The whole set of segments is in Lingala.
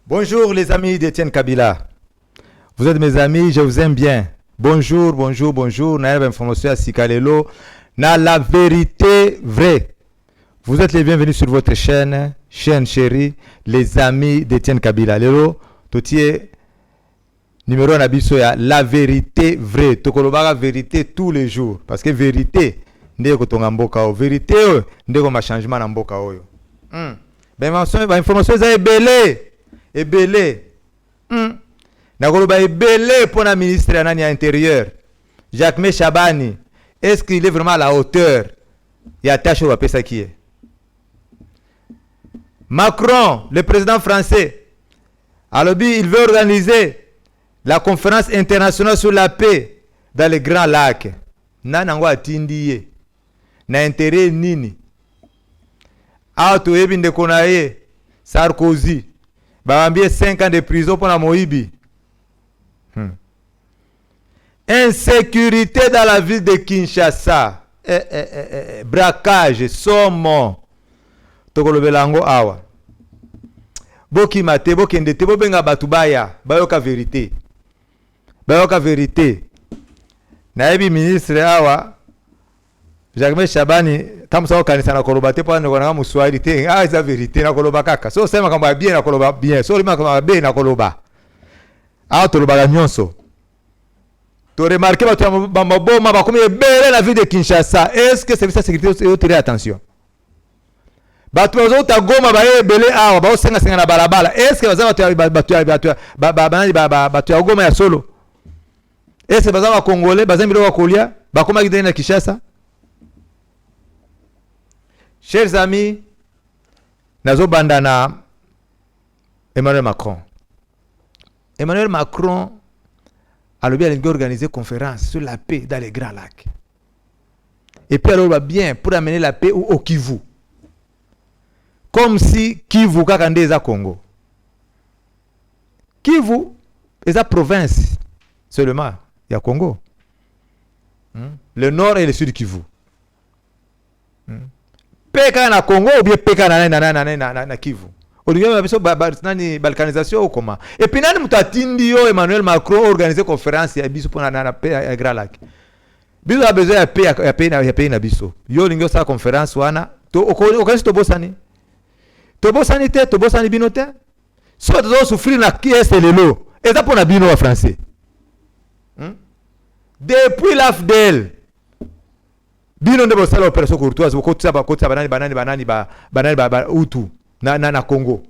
Bonjour les amis d'Étienne Kabila. Vous êtes mes amis, je vous aime bien. Bonjour. Na information à Sikalelo. Na la vérité vraie. Vous êtes les bienvenus sur votre chaîne chérie, les amis d'Étienne Kabila. Lelo, totié numéro nabiso ya la vérité vraie. Tokolobaka vérité tous les jours. Parce que vérité, ndeko tonga mboka o. Vérité, ndeko ma changement na mboka oyo. Information za ebele. Nakoloba ebele pour la ministre de l'Intérieur. Jacques Chabani. Est-ce qu'il est vraiment à la hauteur? Il y a tâche au ça qui est. Macron, le président français, alors il veut organiser la conférence internationale sur la paix dans les Grands Lacs. Nanango atindiye. Na intérêt nini? Auto ebinde konaye Sarkozy. Babambie 5 ans de prison pour la Moïbi. Insécurité dans la ville de Kinshasa. Braquage, somme. Tokolobelango awa. Boki mate, boki ndete, bobenga batubaya. Bayoka vérité. Naebi ministre awa. Jacques Chabani, comme ça, on a colobate pour nous muswalité. Ah, c'est la vérité, na koloba kaka. So, c'est ma kamba bien, na koloba bien. So, ma kamba bien, na koloba. Ah, toloba la nyonso. Tu remarqué, tu as belé la ville de Kinshasa. Est-ce que c'est ça, sécurité, vous tirez attention? Batu wazo ta goma ba belé awa, ba osenga senga na balabala. Est-ce que batu ya goma ya solo? Est-ce que baza Congolais, baza mbilo wa kolia, ba koma gidena Kinshasa? Chers amis, nazo bandana Emmanuel Macron. Emmanuel Macron a organisé une conférence sur la paix dans les Grands Lacs. Et puis alors va bien pour amener la paix au Kivu. Comme si Kivu kakande za Congo. Kivu est la province seulement, il y a Congo. Le nord et le sud Kivu. Peka na Congo ou bien peka na Kivu. Aujourd'hui, biso nani balkanisation ou comment. Et puis nani mutatindi yo Emmanuel Macron organiser conférence ya biso pour na paix à Grand Lac. Biso a besoin ya paix na biso. Yo lingo sa conférence wana to okasi to bosani. To bosani te, to bosani bino te. So to souffrir na qui est lelo. Et ça pour na bino en français. Depuis l'AFDEL bino ndebo sala opération courtoise ko kotsa banani utu na Congo.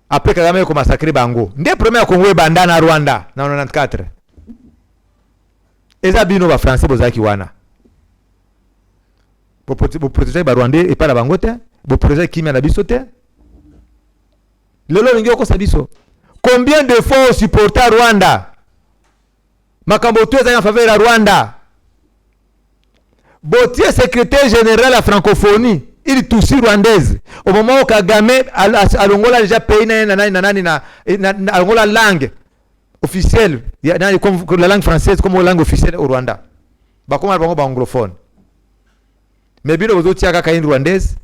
Après Kagame ko massacrer bango. Ndé premier Congo e banda na Rwanda na 94. Eza bino ba français bozaki wana. Pour protéger ba Rwandais et pas la bango te, pour protéger kimia na biso te. Lelo ngio ko sabiso. Combien de fois supporter Rwanda? Makambo tu eza en faveur de Rwanda. Botier secrétaire général à la francophonie, il touche rwandaise. Au moment où Kagame a l'Angola déjà payé la langue officielle, comme la langue française comme la langue officielle au Rwanda. Comment on va anglophone? Mais bien aux autres kaka rwandaise,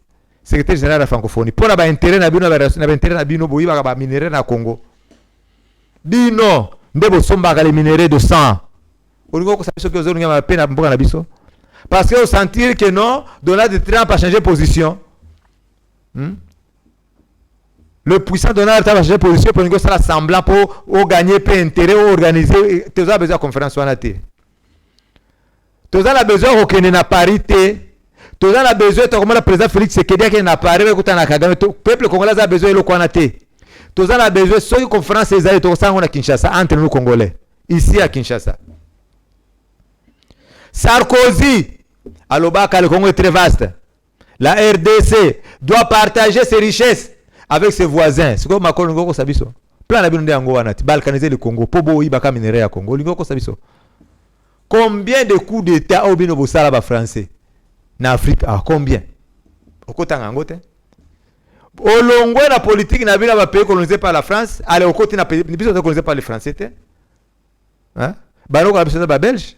secrétaire général à la francophonie. Pour la intérêt na bino boyi ba minéraux na Congo. Bino ndebo somba les minéraux de sang. Olingo ko sabiso que ozo ngama pena mboka na biso. Parce que vous sentir que non, Donald Trump a changé de position. Le puissant Donald Trump a changé de position pour nous faire semblant pour gagner peu intérêt ou organiser. Tu as besoin de conférence ou Tu as besoin de na parité. Tu as besoin de comme le président Félix Tshisekedi qui n'a pas arrivé à na Kagame. Le peuple congolais a besoin de le connaître. Tu as besoin de cette conférence ces années à Kinshasa entre nous Congolais ici à Kinshasa. Sarkozy, Alobaka, le Congo est très vaste. La RDC doit partager ses richesses avec ses voisins. C'est comme Macron Ngoko Sabiso. Plan la binonde yango wana, balkaniser le Congo, pobo ibaka minéraux ya Congo, Ngoko Sabiso. Combien de coups d'état au bino bosala ba français na Afrique? Ah, combien? Okotanga ngote. Olongwe la politique na bina ba pays colonisés par la France, allez au côté na pays biso colonisés par les Français te. Hein? Banoko na biso ba Belge.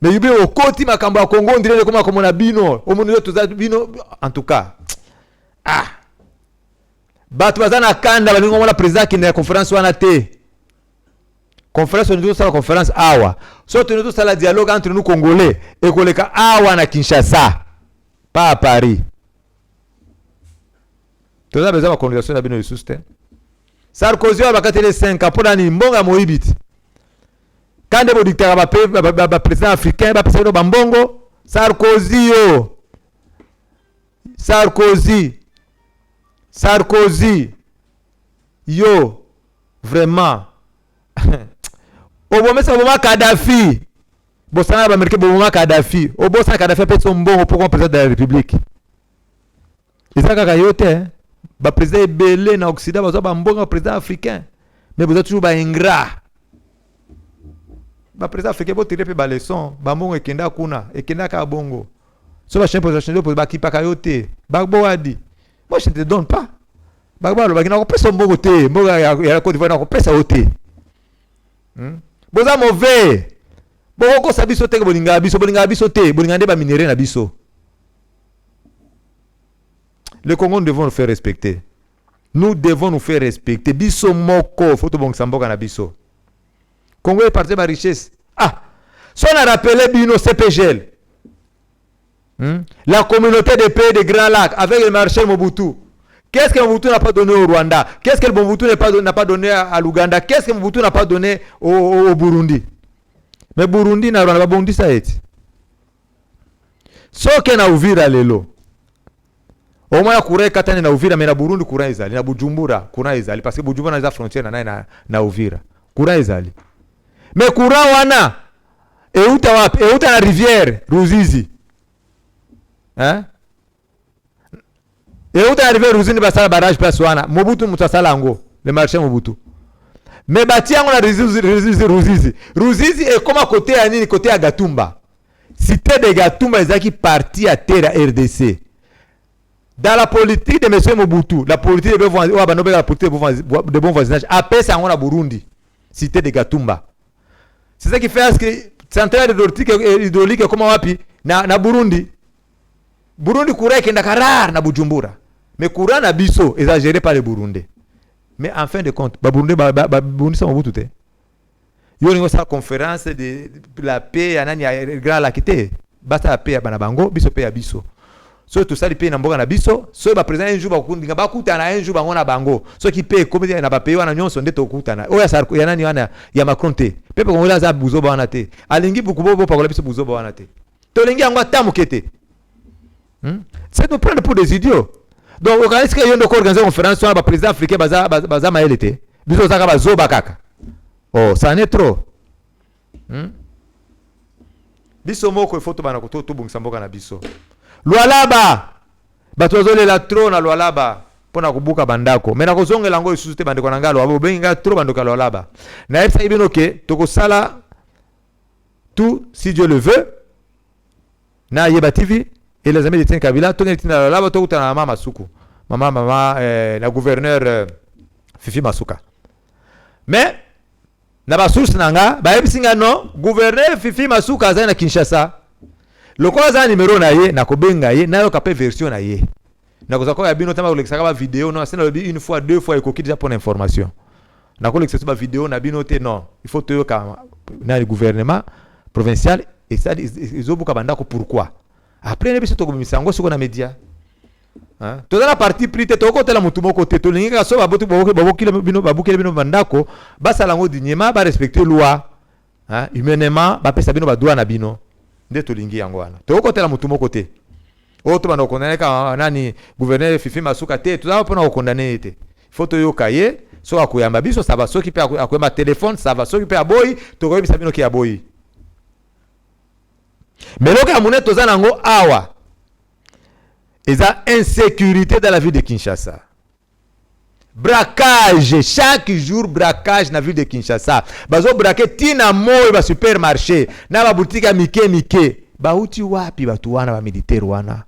Mais yubi au côté makambo ya Congo on dirait comme on a bino, au monde tous bino en tout cas. Ah. bato baza na kanda balingo mona président qui na conférence wana te. Conférence on dit ça conférence awa. Surtout nous ça la dialogue entre nous Congolais et koleka awa na Kinshasa. Pas à Paris. Tu as besoin de la colonisation d'abino ressources. Sarkozy a bakatele 5 ans pour ani mbonga moibiti. Quand des dictateurs ba président africain ba pesa ba mbongo, Sarkozy yo. Sarkozy yo vraiment obomesa boma Kadhafi bosana ba Amerika boma Kadhafi obosa Kadhafi pe son mbongo pour président de la République. Isaka kayote ba président belé na Occident bazo ba mbongo président africain mais vous êtes toujours ba ingrat. Ba président africain bo tirer pe ba leçon ba mbongo ekenda kuna ekenda ka bongo. So ba chien position pour ba kipa kayote ba boadi. Moi je te donne pas. Ba ba lo ba kina ko pesa mbongo te mbongo ya Côte d'Ivoire na ko pesa ote. Boza mauvais. Boko sabiso te bolinga biso te bolinga nde ba minéraux na biso. Le Congo, nous devons nous faire respecter. Nous devons nous faire respecter. Biso moko, faut bon samboka na biso. Congo est parti par richesse. Ah, si on a rappelé Bino CPGL, la communauté des pays des Grands Lacs avec le marché Mobutu. Qu'est-ce que Mobutu n'a pas donné au Rwanda? Qu'est-ce que Mobutu n'a pas donné à l'Ouganda? Qu'est-ce que Mobutu n'a pas donné au Burundi? Mais Burundi na Rwanda Burundi ça est. So que na Uvira lelo. Au moins Kouré katane na Uvira mais na Burundi Kouré ezali na Bujumbura Kouré ezali parce que Bujumbura na frontière na Uvira. Kouré ezali. Mais Kouré wana euta wapi? Euta na rivière Ruzizi. Hein? Euta na rivière Ruzizi basala barrage place wana. Mobutu mutasala ngo, le marché Mobutu. Mais bati yango na Ruzizi. Ruzizi est comme à côté ya nini côté ya Gatumba. Cité de Gatumba ezaki parti à terre RDC. Dans la politique de M. Mobutu, la politique de bon voisinage, après ça on a Burundi, cité de Gatumba. C'est ça qui fait que centrale hydraulique comme wapi na Burundi. Burundi courant qui est rare na Bujumbura. Mais courant na biso exagéré par les Burundais. Mais en fin de compte, Burundi Burundi c'est Mobutu te. Yo ngo sa conférence de la paix anani ya grand lakité. Basta la paix bana bango, biso paix ya biso. So tout ça paye na mboka na biso so ba président un jour ba kundinga ba kutana un jour ba ngona bango so qui paye comme na ba paye wana nyonso ndeto kutana oya sarko ya nani wana ya Macron te pepe ko ngula za buzo ba wana te alingi bukubobo pa kola biso buzo ba wana te to lingi yango atamukete c'est nous prendre pour des idiots. Donc organise que yondo ko organiser conférence sur ba président africain baza maelete biso zaka ba zoba kaka oh ça n'est trop biso moko faut to bana ko to bungisa mboka na biso. Lualaba bato zolela tro na Lualaba pona kubuka bandako mena kozongela ngo isusu te bandeko na ngalo abo benga tro bandeko Lualaba na epsa ibino ke tokosala tout si Dieu le veut na Yeba TV et les amis de Tien Kabila toneli tina Lualaba tokuta na mama Masuku mama la gouverneur Fifi Masuka mais na ba source nanga ba ebisinga no gouverneur Fifi Masuka za na Kinshasa. Le quoi ça numéro na ye na kobenga ye na yo kapé version na ye na kozako ya bino tama kolekisa ba vidéo non c'est une fois deux fois ekoki déjà pour information na kolekisa ba vidéo na bino te non il faut te na le gouvernement provincial et ça ils ont beaucoup bandako pourquoi après ne biso to komisa ngo soko na média hein to dans la partie pris te to ko tela mutu moko te to linga so ba botu babokile bino babukile bino bandako basala ngo dinyema ba respecter loi hein humainement ba pesa bino ba droit na bino ndeto lingi yango wana tokotela mutu moko te o to bana condamner ka nani gouverneur Fifi Masuka te to za pona condamner te faut to yoka ye so akuyamba biso ça va so ki pe akuyamba téléphone ça va so ki pe aboyi to ko bisa bino ki aboyi mais loka mune to za nango awa eza insécurité dans la ville de Kinshasa. Braquage, chaque jour braquage na ville de Kinshasa. Bazo braquer tina moyo ba supermarché, na ba boutique mike. Ba uti wapi batu wana ba militaire wana.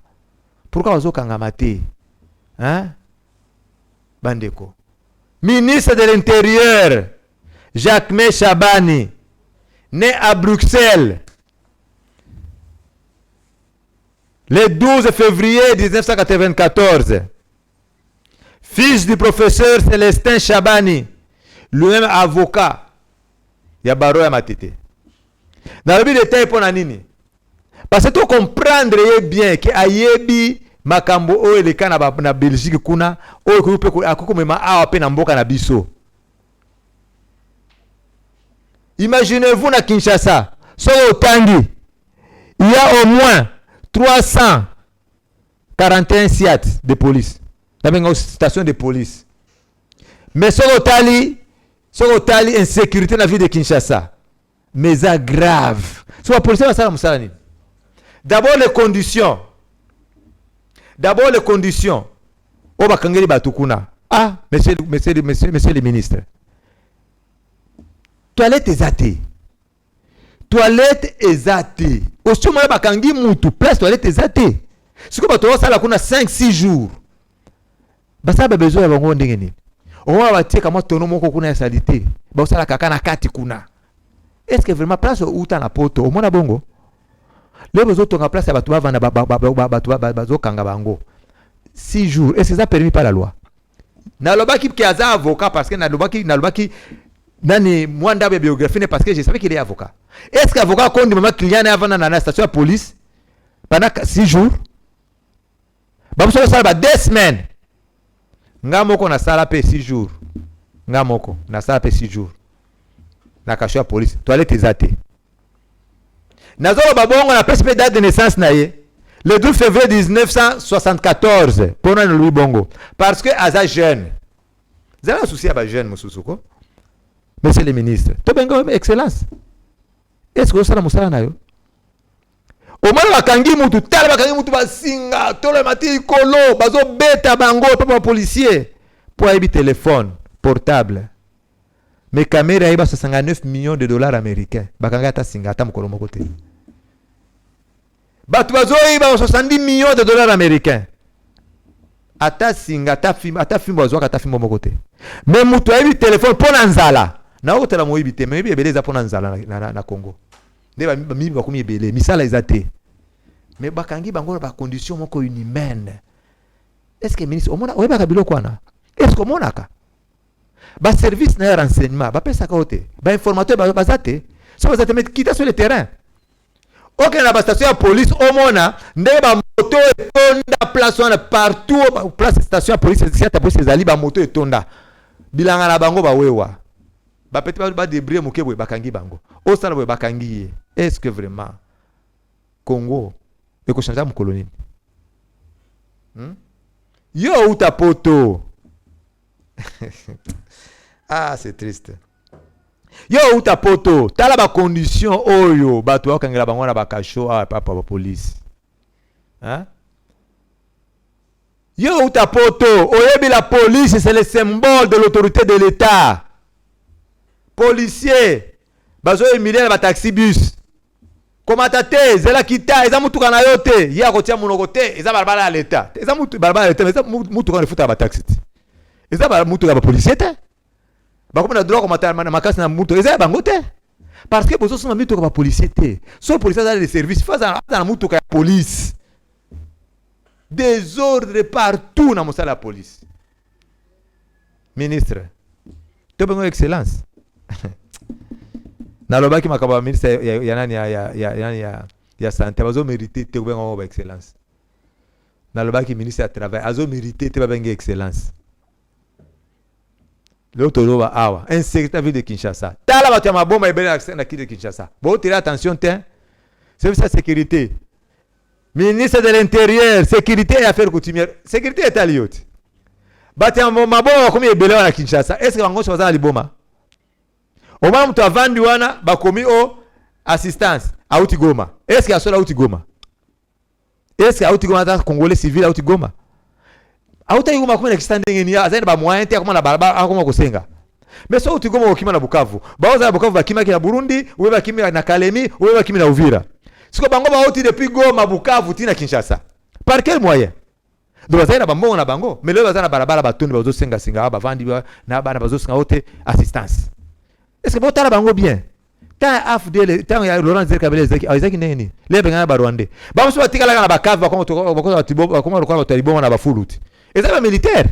Pourquoi bazo kangamate? Hein? Bandeko. Ministre de l'Intérieur, Jacques Chabani, né à Bruxelles, le 12 février 1994. fils du professeur Célestin Chabani, lui-même avocat, il y a Baro ya Matete. Dans le but de détail pour nini? Parce que tu comprendre bien que ayebi makambo o eleka na Belgique kuna o ko akoko mema awa pe na mboka na biso. Imaginez-vous na Kinshasa, so otangi, il y a au moins 341 SIAT de police. Dans une station de police. Mais so otali insécurité dans la ville de Kinshasa. Mais ça grave. So la police va ça musala ni. D'abord les conditions. O bakangeli batukuna. Ah, monsieur le ministre. Toilette ezate. Aussi moi bakangi mutu place toilette ezate. Siko bato sala kuna 5-6 jours. Basa ba besoin ya bango ndenge nini? Owa batie kama tono moko kuna ya salite. Ba sala kaka na kati kuna. Est-ce que vraiment place uta na poto omona bongo? Le besoin tonga place ya bato ba vanda bazo kanga bango. 6 jours. Est-ce que ça permis par la loi? Na lobaki ki aza avocat parce que na lobaki nani mwanda ya biographie parce que je savais qu'il est avocat. Est-ce que avocat compte maman client na vanda na station de police pendant 6 jours? Ba so sala ba 2 semaines. Ngamoko na sala pe 6 jours. Ngamoko na sala pe 6 jours. Na kasho ya police. Toilette ezate. Nazo babongo na PSP date de naissance na ye. Le 12 février 1974 pour Louis Bongo parce que aza jeune. Vous avez un souci à ba jeune mususuko? Monsieur le ministre, to bengo excellence. Est-ce que ça la musala na yo? Au moins bakangi mutu tala bakangi mutu basinga tolo mati kolo bazo beta bango papa policier pour aibi téléphone portable. Mais caméra iba 69 millions de dollars américains. Bakanga ta singa ta mukolo moko te. Batu bazo iba 70 millions de dollars américains. Ata singa ta film bazo ka ta film moko te. Mais mutu aibi téléphone pour nzala. Na otela mo ibi te mais ibi ebeleza pour nzala na Congo. Ndeba mi ba komi ebele misala ezate. Mais bakangi bango ba condition moko inhumaine. Est-ce que ministre omona oyeba kabilo kwana? Est-ce que monaka? Ba service na renseignement ba pesa kaote. Ba informateur ba zate. So bazate met kita sur le terrain. OK na ba station ya police omona ndeba moto etonda place wana partout place station ya police ta police ezali ba moto etonda. Bilanga na bango ba wewa. Ba peut-être ba débris moke boy bakangi bango. O sala boy bakangi. Est-ce que vraiment Congo eko changer mu colonie? Yo uta poto. Ah, c'est triste. Yo uta poto, tala ba condition oyo bato bakangela bango na bakasho a papa ba police. Hein? Yo uta poto, oyebi la police c'est le symbole de l'autorité de l'État. Policier, bazo emile ba taxi bus. Komatate, zela kita, eza mutuka na yote, ya kotia munokote, eza barabara ya l'État. Eza barabara ya l'État, eza mutuka na futa ba taxi. Eza ba mutuka ba policier te. Ba komona droit komata na makasi na mutuka, eza bango te. Parce que bozo soma mutuka ba policier te. So policier za les services, faza na mutuka ya police. Désordre partout na mosala la police. Ministre, to bengo excellence. Na lobaki makaba ministre ya nani ya santé bazo mériter te bengo ba excellence. Na lobaki ministre ya travail azo mériter te ba bengo excellence. L'autre loba awa insécurité ville de Kinshasa. Tala bato ya maboma ebele na kile de Kinshasa. Bo tirer attention te. Service de sécurité. Ministre de l'Intérieur, sécurité et affaires coutumières. Sécurité est alliée. Bato ya maboma komi ebele na Kinshasa. Est-ce que bango choza liboma? Au moment où tu as vendu wana bakomi o assistance à Outigoma. Est-ce qu'il y a cela à Outigoma? Est-ce qu'il y a Outigoma dans Congolais civil à Outigoma? A Outigoma comme l'extending ni azenda ba moyen te comme na barabara comme ko senga. Mais so Outigoma okima na Bukavu. Ba oza Bukavu bakima ki na Burundi, ou bakima na Kalemi, ou bakima na Uvira. Siko bango ba oti depuis Goma Bukavu tina Kinshasa. Par quel moyen? Donc azenda ba mbongo na bango, mais le bazana barabara batundi bazo senga senga ba vandi na bana bazo senga ote assistance. Est-ce que vous avez bango bien? Tant AFDL, tant il y a Laurent Zerkabele Zeki, Isaac Neni, les Bengana Barwande. Bah, on se voit tigala na bakav, comme on na bafuluti. Et ça va militaire.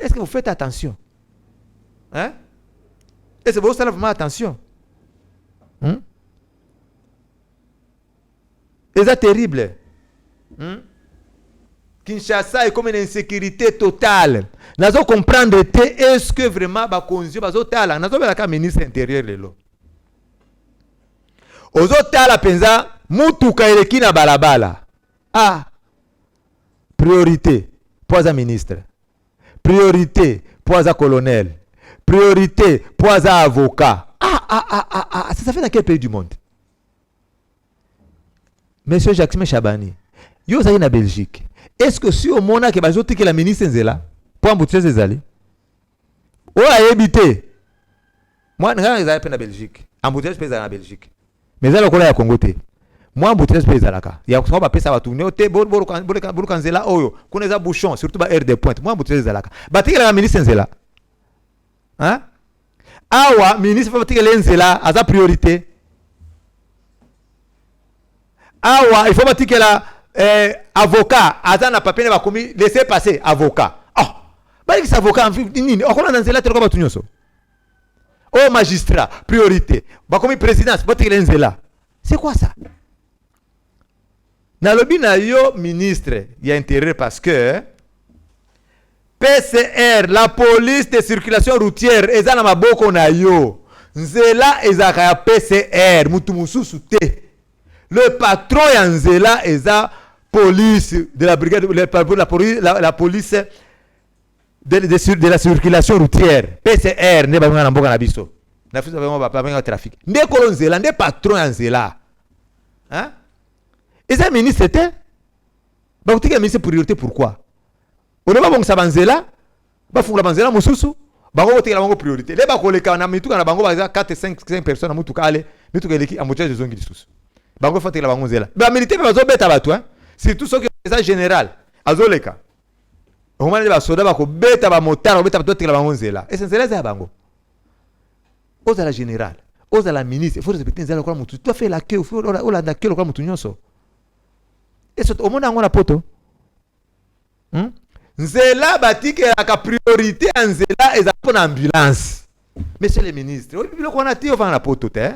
Est-ce que vous faites attention? Hein? Et c'est pour ça vraiment attention. Et c'est terrible. Kinshasa est comme une insécurité totale. Nous devons comprendre est-ce que vraiment bakonzi bazotala. Nous avons un ministre intérieur lelo. Ozotala penza mutuka eleki na balabala. Ah. Priorité pour un ministre. Priorité pour un colonel. Priorité pour un avocat. Ça fait dans quel pays du monde? Monsieur Jacques Chabani, yo zali na Belgique. Est-ce que si au monde que bazote que la ministre Nzela pour emboutir ses allées? Ou a habité? Moi, nga zali pe na Belgique. Emboutir pesa na Belgique. Mais zali ko la ya Congo te. Moi emboutir pesa la ka. Ya ko ba pesa ba tourner te bolo Nzela oyo. Kuna za bouchon surtout ba air de pointe. Moi emboutir pesa la ka. Batiki la ministre Nzela. Hein? Awa ministre fa batiki la Nzela aza priorité. Awa il faut batiki la avocat azana papier ba komi laisser passer avocat. Bali ki avocat nini okola na Nzela teleko batu nyoso. Oh magistrat priorité. Ba komi présidence batiki la Nzela. C'est quoi ça? Na lobi na yo ministre y a intérêt parce que PCR la police de circulation routière eza na maboko na yo. Nzela ezaka ya PCR mutu mususu te. Le patron ya Nzela eza police de la brigade la police de la circulation routière. PCR ne ba na mboka na biso. Na fiso ba ba trafic. Nde ko Nzela nde patron ya Nzela. Hein? Et ça ministre était ba kuti ka ministre priorité pourquoi? On ne va pas ça Nzela ba fungula Nzela mususu ba ko tekela bango priorité. Le ba ko leka na mituka na bango ba 4 5 personnes na mutuka ale mituka eleki amotia zongi lisusu. Bango fa tekela bango Nzela. Ba militaire ba zo beta batu hein. Surtout ceux qui sont général azoleka. Au moment ba soda ba ko beta ba motard beta ba tekela bango Nzela. Et Nzela za bango. Oza la général, oza la ministre, il faut respecter Nzela kwa mutu. Tu as fait la queue, il faut la na queue kwa mutu nyonso. Et c'est au monde ngona poto. Nzela batike la priorité en Nzela eza pour ambulance. Monsieur le ministre, oui bilo kona ti ovana poto te.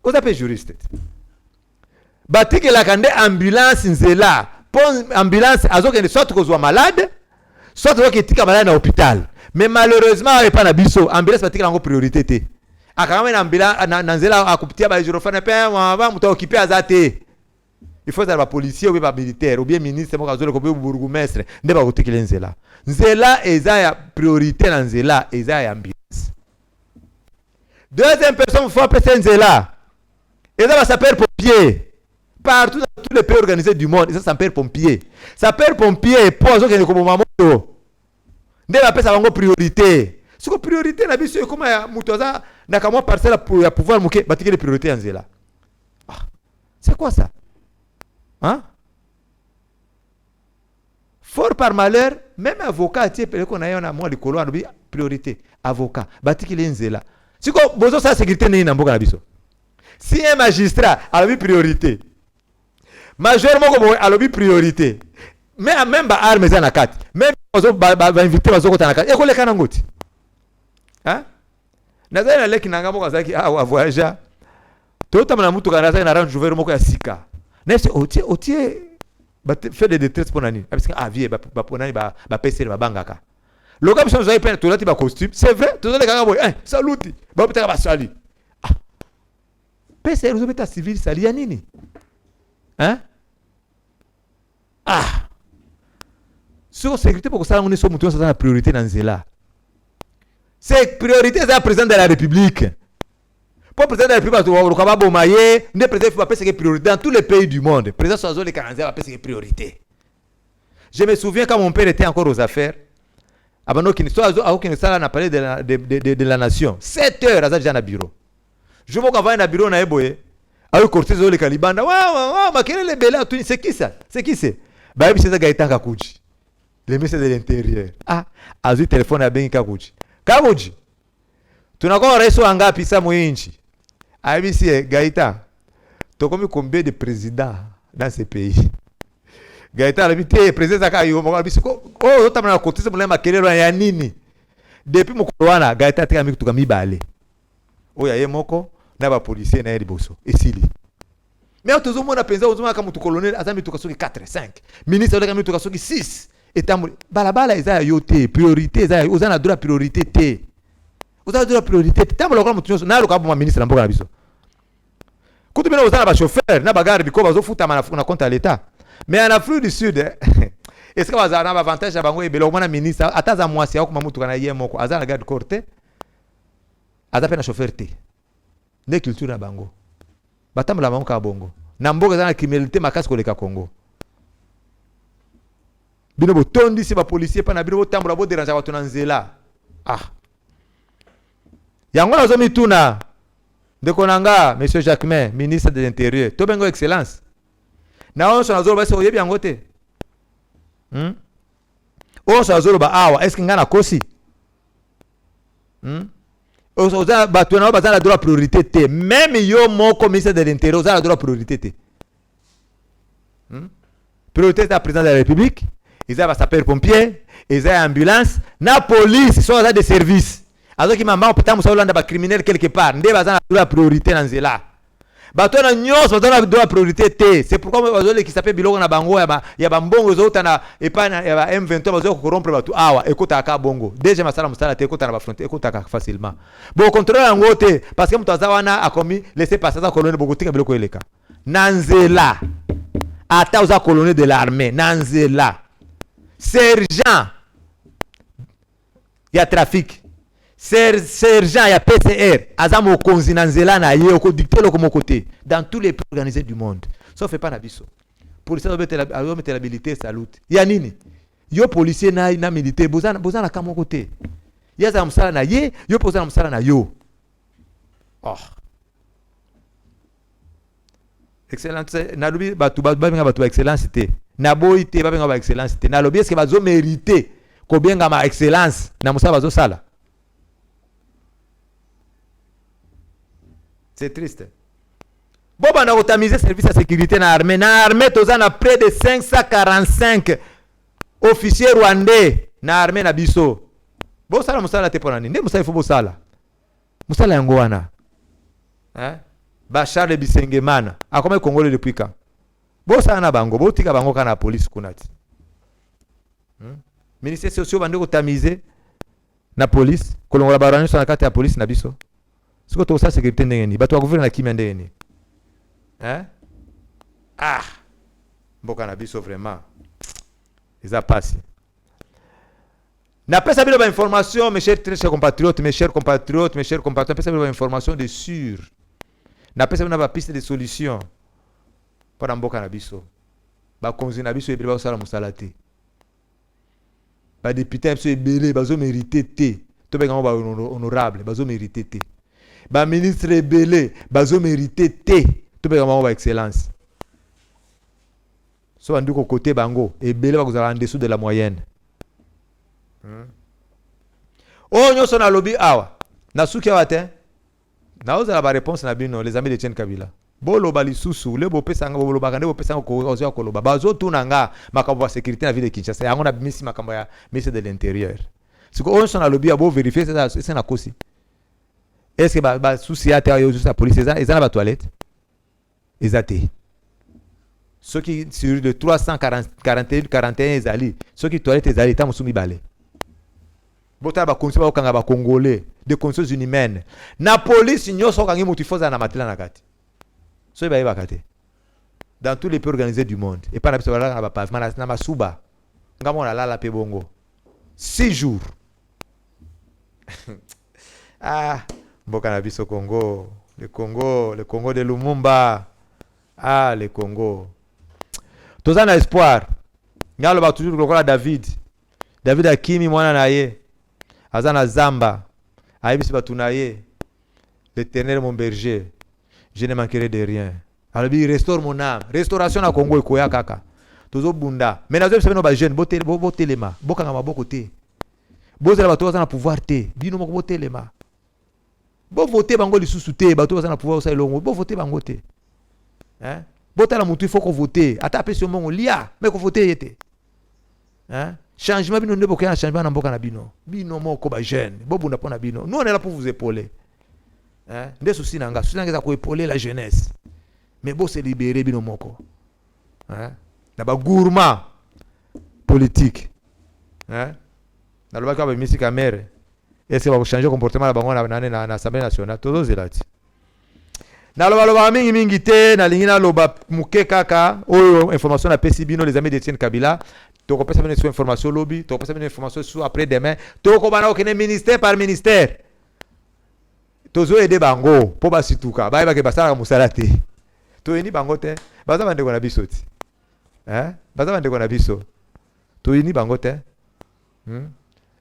Oza pe juriste. Batike la kande ambulance Nzela. Pour ambulance azoke ne soit kozwa malade, soit kozwa tika malade na hôpital. Mais malheureusement il pas na biso ambulance batike la priorité te. Akama na ambulance na Nzela akupitia ba jirofana pe wa muto occupé azate. Il faut être policier ou bien militaire ou bien ministre ou bien bourgmestre ne pas côté Nzela. Nzela eza ya priorité na Nzela eza ya ambulance. Deuxième personne faut appeler Nzela. Eza va sapeur pompier. Partout dans tous les pays organisés du monde, eza sapeur pompier. Sapeur pompier pose que comme mamoto. Ne va pas ça bango priorité. Ce que priorité na biso comme ya mutoza na kama parcelle pour pouvoir muke batike les priorités en Nzela. C'est quoi ça? Hein? Fort par malheur, même avocat, tu sais, qu'on a un mois de colo, on a priorité. Avocat, batiki les Nzela. Si quoi, besoin de sécurité n'est pas na biso. Si un magistrat a la priorité, majorement a la priorité, mais même ba armes na kat, même ba invité ba zoko na kat, et ko le kanangoti. Hein? Nazana leki nanga moko azaki a voyager. Tota na mutu kana na range ouvert moko ya sika. Nesse otie fait des détresse pour nani parce que vie ba pour nani ba PC ba bangaka le gars sont avez peine tout là ba costume c'est vrai tout les gars boy saluti ba peut-être ba sali PC vous êtes civil sali ya nini hein sur sécurité pour que ça on est sur mutu ça la priorité dans Nzela c'est priorité c'est le président de la République. Pour le président de la République, le président va passer priorité dans tous les pays du monde. Le président Soazo les Canadiens va passer priorité. Je me souviens quand mon père était encore aux affaires. Avant qu'il n'a n'a parlé de la nation. 7 heures, à déjà dans le bureau. Je vois qu'avant dans le bureau, on a éboué. Avec Cortés, les Calibanda. Waouh, quel est le bel là? C'est qui ça? C'est qui c'est? Bah, c'est Gaëtan Kakouchi. Le ministre de l'Intérieur. A eu téléphone à Ben Kakouchi. Kakouchi. Tu n'as pas reçu un gars pisa moyinchi. ABC Gaïta, tu as combien de présidents dans ce pays? Gaëtan habité président zaka yo mo bisiko oh otamana na kotise mulema kelelo ya nini depuis mokolo wana Gaëtan tika mikutuka mibale oya ye moko na ba policier na liboso esili mais tozo mona penza ozoma kama mutu colonel azami tuka soki 4 5 ministre oleka mituka soki 6 etambu balabala eza yo te priorité eza ozana droit priorité te ozana droit priorité te tambo lokala mutu na lokaba ma ministre mboka na biso kutu bino ozana ba chauffeur na bagare biko bazofuta na compte à l'état. Mais en Afrique du Sud, est-ce que vous avez un avantage à Bango et Belomana ministre, à ta moitié, comme Mamoutou Kanaye Moko, à la garde corte, à ta peine à chauffeur T. Des cultures à Bango. Batam la Bango à Bongo. Nambo est dans la criminalité, ma casse collègue à Congo. Binobo tondi, c'est ma policier, pas Nabino Tambo, la botte dérange à ton Zela. Ah. Yango Zomi Tuna, de Konanga, monsieur Jacquemin, ministre de l'Intérieur, Tobengo Excellence. Na on s'en azolo basi oyebi yango te. On s'en azolo ba awa est-ce que ngana kosi? On s'en ba tu na ba za la droit priorité te. Même yo mon commissaire de l'intérieur za la droit priorité te. Priorité de la présidence de la République, ils ont sapeur pompier, ils ont ambulance, na police sont des services. Alors qui m'a peut-être musa olanda ba criminel quelque part, ndé ba za la droit priorité na nzela. Batona nyos batona droit priorité T. C'est pourquoi bazole qui s'appelle biloko na bango ya ba mbongo zota na epana ya ba M23 bazo corrompre batu awa ekota ka bongo. Déjà masala musala te ekota na ba frontière ekota ka facilement. Bon contrôle yango te parce que mutaza wana a commis laisser passer za colonne bogotika biloko eleka. Nanzela. Ata uza colonne de l'armée Nanzela. Sergent. Ya trafic. Sergent ya PCR azamo konzi na nzela na ye ko dicter le comme côté dans tous les pays organisés du monde sauf pas na biso policier doit mettre l'habilité salute ya nini yo policier na militaire bozana kama côté ya za msala na ye yo pozana msala na yo oh excellence na lobi batu benga batu excellence te na boite ba benga ba excellence te na lobi est-ce que bazo mériter ko benga ma excellence na musala bazo sala. C'est triste. Bon, on a autorisé le service de sécurité dans l'armée. Dans l'armée, on a près de 545 officiers rwandais dans l'armée na biso. Bon, ça, musala te ponani. Ne musala il faut musala. Musala yangoana. Hein? Bachar de Bisengemana. A combien Congolais depuis quand? Bon, ça na bango. Bon, tika bango kana police kunati. Ministère social bande autorisé na police. Kolongola barani sur la carte ya police na biso. Ce que tu as sécurité ndengeni bato wa gouvernement qui ndengeni hein ah mboka na biso vraiment ils a passé n'a pas savoir information mes chers compatriotes mes chers compatriotes pas savoir information de sûr n'a pas savoir piste de solution pour mboka na biso ba konzi na biso ebele ba sala musalate ba député biso ebele bazo mériter te to benga ba honorable bazo mériter te. Ba ministre belé bazo mérité té to be ba excellence so andu ko côté bango et belé ba kozala en dessous de la moyenne oh nyo sona lobby awa na suki awate na oza la réponse na bino les amis de Etienne Kabila bolo bali susu le bo pesa ngo bolo bakande bo pesa ngo ko ozo ko loba bazo tunanga makambo ya sécurité na ville de Kinshasa yango na bimisi makambo ya ministre de l'intérieur siko on sona lobby abo vérifier ça na kosi. Est-ce que ba souci à terre la police ils ont la toilette ils ont ceux qui sur de 341 ezali ceux qui toilette ezali ta musumi balé bota ba konsi ba kanga ba congolais de conditions inhumaines na police nyoso kangi motifoza na matela na kati so ba kate dans tous les pays organisés du monde et pas na biso ba ba pavement na masuba ngamo na lala pe bongo 6 jours ah mboka na biso Congo, le Congo de Lumumba. Ah, le Congo. Tous en espoir. Ngalo ba toujours lokola David Akimi mwana na ye. Azana Zamba. Aibisi batuna ye. L'Éternel mon berger. Je ne manquerai de rien. Alors bi restaure mon âme. Restauration na Congo ekoya kaka. Tozo bunda. Mais nazo bisabino ba jeune botelema. Bokanga maboko te. Bozela bato bazana pouvoir te. Bino moko botelema. Bo voter bango lisusu te bato bazana pouvoir osa elongo bo voter bango te hein bota la mutu il faut qu'on vote ata pe sur mon lia mais qu'on vote yete hein changement bino ndebo kana changement na mboka na bino moko ba jeune bobu na pona bino nous on est là pour vous épauler hein nde souci nanga za ko épauler la jeunesse mais bo se libérer bino moko hein na ba gourmand politique hein na loba ka ba misi kamere est-ce que va changer comportement la bango na assemblée nationale todo zelati na loba mingi te na lingina loba muke kaka oyo information na pesi bino les amis d'Etienne Kabila to ko pesa bino information lobby to ko pesa bino information sur après demain to ko bana okene ministère par ministère tozo aider bango po ba situka ba ke basala musala te to yini bango te baza bande ko na biso ti hein baza bande ko na biso to yini bango te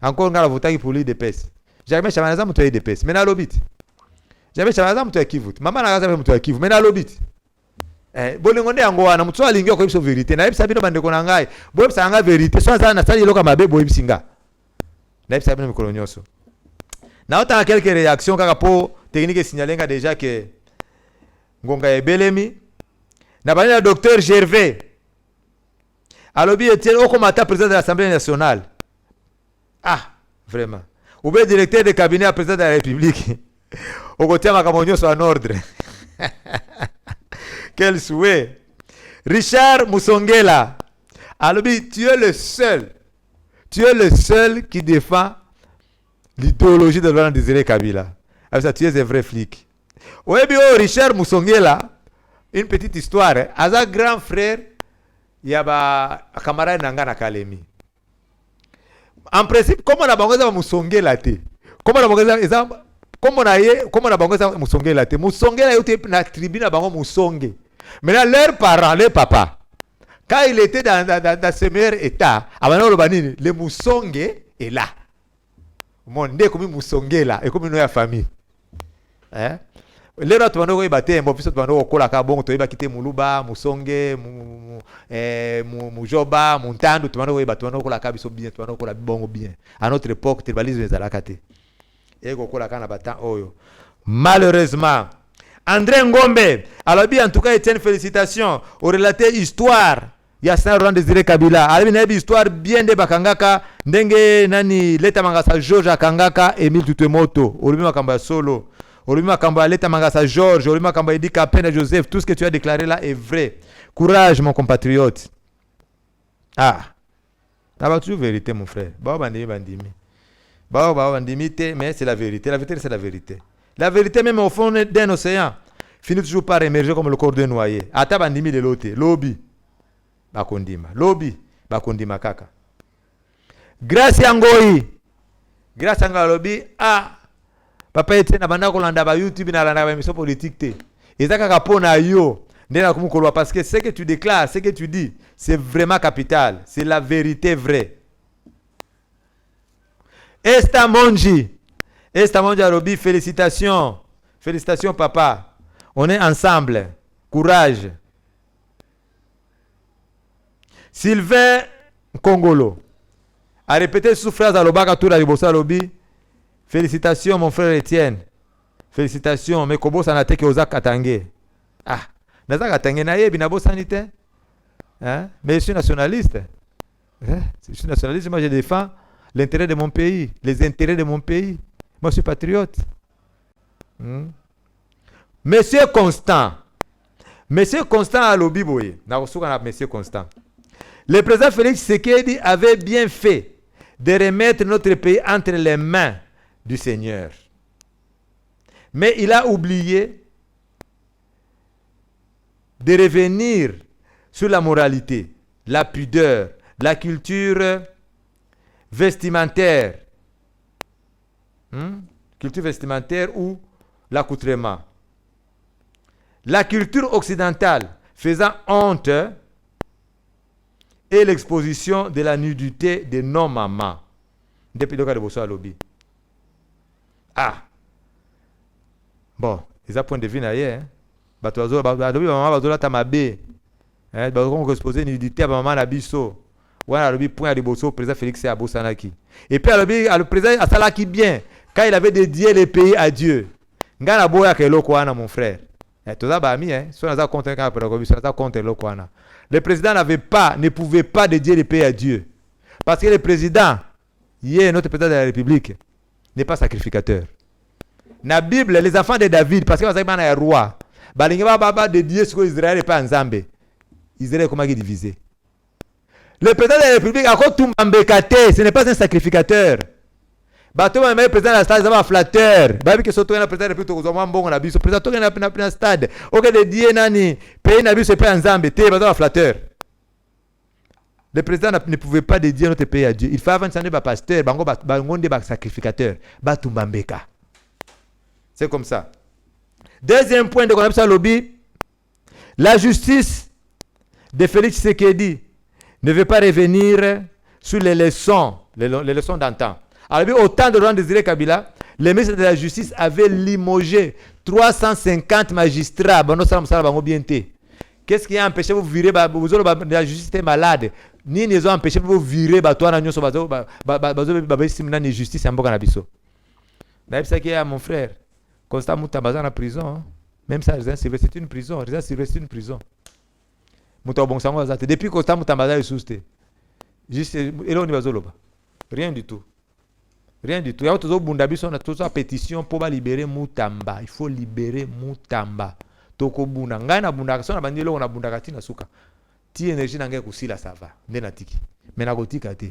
encore ngala votaki pour l'IDPS jamais chamanaza muto IDPS mais na lobby jamais chamanaza muto ekivut mama na gaza muto ekivut mais na lobby bolingo nde yango wana muto alingi ko biso vérité na yebisa bino bande ko na ngai bo yebisa nga vérité so za na sali loka mabe bo yebisinga na yebisa bino mikolo nyoso na ota quelques réactions kaka po technique signalenga déjà que ngonga ebelemi na bani na docteur Gervais alobi Etienne okomata président de l'Assemblée nationale ah vraiment ou bien directeur de cabinet à président de la République au côté makamonyo soit en ordre quel souhait Richard Musongela alobi tu es le seul qui défend l'idéologie de Laurent Désiré Kabila. Alors ça, tu es un vrai flic. Oui, bien, Richard Musongela, une petite histoire. À un grand frère, il y a un camarade Nangana Kalemi. En principe, comment on a bangoza Musongela te? Comment on a bangoza Musongela te? Musongela était dans la tribune à bango Musonge. Maintenant, leurs parents, les papas, quand il était dans ses meilleurs états, le Musonge est là. Monde comme Musongela et comme une famille hein les autres bando ko baté mo biso bando ko la ka bon to iba kité muluba musonge mujoba muntandu to bando ko bato bando ko la ka biso bien to bando ko la bongo bien à notre époque tribalisme ezalaka te et ko la ka na batan oyo malheureusement André Ngombe alors bien en tout cas Etienne félicitations au relaté histoire ya sana Laurent Désiré Kabila alibi na histoire bien de bakangaka ndenge nani leta mangasa George akangaka Emile Tutemoto olibi makamba solo olibi makamba leta mangasa George olibi makamba Edi Kapena Joseph tout ce que tu as déclaré là est vrai courage mon compatriote ah t'as toujours vérité mon frère bandimi mais c'est la vérité c'est la vérité même au fond d'un océan finit toujours par émerger comme le corps d'un noyé ata bandimi de l'autre lobby bakondima lobby bakondima kaka grâce ya ngoi grâce anga lobby ah papa ete na banda ko landa ba YouTube na landa ba émission politique te ezaka ka pona yo ndena kumukolo parce que ce que tu déclares ce que tu dis c'est vraiment capital c'est la vérité vraie Estamonji lobby félicitations papa on est ensemble courage Sylvain Kongolo a répété sous phrase à l'obaka tout la ribosa lobby. Félicitations mon frère Etienne. Félicitations mais kobo sanate ke oza katange. Ah, naza katange na yebi na bosa nite. Hein? Mais je suis nationaliste. Je suis nationaliste, moi je défends l'intérêt de mon pays, les intérêts de mon pays. Moi je suis patriote. Monsieur Constant à lobby boye. Na kosuka na monsieur Constant. Le président Félix Tshisekedi avait bien fait de remettre notre pays entre les mains du Seigneur. Mais il a oublié de revenir sur la moralité, la pudeur, la culture vestimentaire. Culture vestimentaire ou l'accoutrement. La culture occidentale faisant honte et l'exposition de la nudité de nos mamans. Depuis le cas de Bosso à lobby. Ah. Bon, ils ont point de vue d'ailleurs. Batozo, maman bazola tamabe. Hein, bazo exposer nudité à maman na biso. Voilà lobby point de Bosso président Félix à Bosanaki. Et puis le président a salaki bien quand il avait dédié le pays à Dieu. Ngana boya keloko wana mon frère. Tout ça, bah, si on a contre le président ne pouvait pas dédier le pays à Dieu. Parce que le président, notre président de la République, n'est pas sacrificateur. Dans la Bible, les enfants de David, parce que vous avez un roi, dédier ce qu'Israël n'est pas en Zambé. Israël est comment divisé. Le président de la République, ce n'est pas un sacrificateur. Le président de la stade, c'est un flatteur. Le président de la République, le président de la stade, un flatteur. Le président ne pouvait pas dédier notre pays à Dieu. Il fallait avancer des pasteurs, des sacrificateurs. C'est comme ça. Deuxième point de connexion à lobby, la justice de Félix Tshisekedi ne veut pas revenir sur les leçons d'antan. Alors, au temps de Laurent Désiré Kabila, le ministre de la Justice avait limogé 350 magistrats. Qu'est-ce qui a empêché de vous virer? La justice était malade. Ni ils ont empêché de vous virer. Justice en Bokanabiso. C'est qui est mon frère. Constant Moutabaza en prison. Même ça, c'est une prison. C'est une prison. Depuis Constant Moutabaza est sousté. Juste, rien du tout. Rien du tout. Il y a toute une pétition pour libérer Moutamba. Il faut libérer Moutamba. Toko bunda. Ngai na bunda kasona bandilo na bunda katina suka. Ti énergie na ngai kusila ça va. Ndena tiki. Mais na kotika te.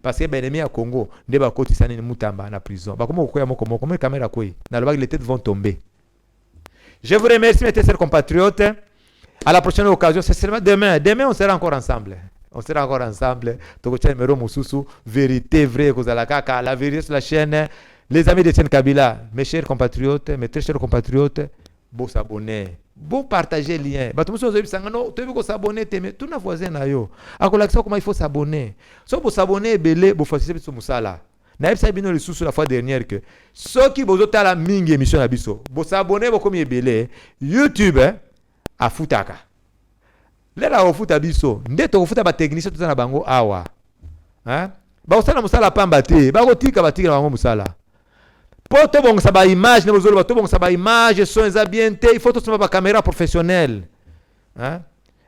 Parce que ben à Congo, ndeba koti sani Moutamba na prison. Ba comment okoya moko moko caméra koi. Na le bag les têtes vont tomber. Je vous remercie mes chers compatriotes. À la prochaine occasion, c'est seulement demain. Demain on sera encore ensemble. On sera encore ensemble. Tokocha numéro Mosusu, vérité vraie kozala kaka, la vérité sur la chaîne. Les amis de Tienne Kabila, mes chers compatriotes, mes très chers compatriotes, bon s'abonner, bon partager le lien. Bah tout le monde tu veux s'abonner, mais tout na voisin na yo. Akola comment il faut s'abonner. So pour s'abonner belé, bon facile sur musala. Na epsa bino le sous la fois dernière que ceux qui bozo tala mingi émission na biso. Bon s'abonner bon comme belé YouTube a futaka. Lera ofuta biso ndeto ofuta ba technicien tout na bango awa hein ba osala musala pamba te ba kotika batika bango musala poto bon sa ba image ne bozolo bato bon sa ba image son bien te il faut tout ba caméra professionnelle hein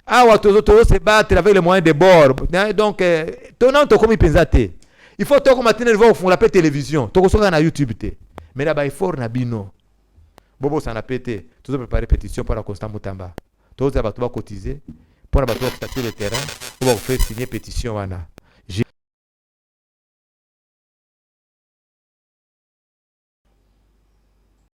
awa to se battre avec les moyens de bord donc tonant to comme pensate il faut to comme tenir voir fond la télévision to ko soka na YouTube te mais là ba effort na bino bobo ça na pété tout préparer pétition pour la Constant Moutamba to za bato ba cotiser pour la bateau sur le terrain, on va faire signer pétition.